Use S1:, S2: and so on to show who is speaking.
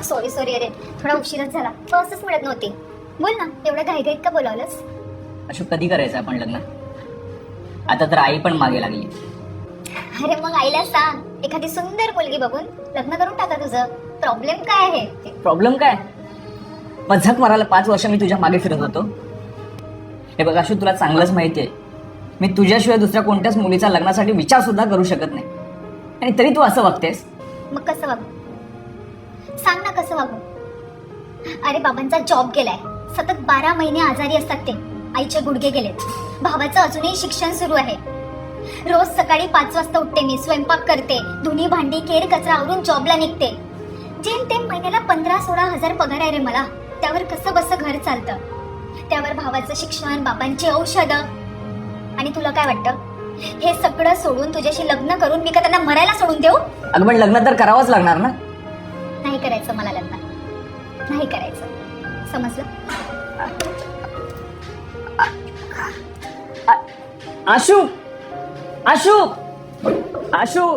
S1: Sorry sorry, अरे थोडा उशीरच झाला, बसच मिळत नव्हती. बोल ना, एवढं घाईघाईत का बोलावलंस?
S2: अशोक, कधी करायचं आपण लग्न? आता तर आई पण मागे लागली.
S1: अरे मग आईला सांग, एखादी सुंदर मुलगी बघून लग्न करून टाका तुझं. प्रॉब्लेम काय आहे?
S2: प्रॉब्लेम काय? मजाक मारायला 5 वर्ष मी तुझ्या मागे फिरत होतो. हे बघ अशोक, तुला चांगलंच माहितीये मी तुझ्याशिवाय दुसऱ्या कोणत्याच मुलीचा लग्नासाठी विचार सुद्धा करू शकत नाही, आणि तरी तू असं वागतेस.
S1: मग कसं वागू? सांग ना, कसं वागू? अरे बाबांचा जॉब गेलाय, सतत 12 महिने आजारी असतात ते, आईचे गुडघे गेलेत, भावाचं अजूनही शिक्षण सुरू आहे. रोज सकाळी 5 वाजता उठते मी, स्वयंपाक करते, धुणी भांडी केर कचरा आवरून जॉबला निघते. जेमतेम महिन्याला 15-16 हजार पगार आहे रे मला. त्यावर कसं बसं घर चालतं, त्यावर भावाचं शिक्षण, बाबांची औषधं. आणि तुला काय वाटतं, हे सगळं सोडून तुझ्याशी लग्न करून मी का त्यांना मरायला सोडून देऊ?
S2: अगं पण लग्न तर करावंच लागणार ना.
S1: नाही करायचं मला लग्न, नाही करायचं, समजलं?
S2: आशू, आशू, आशू.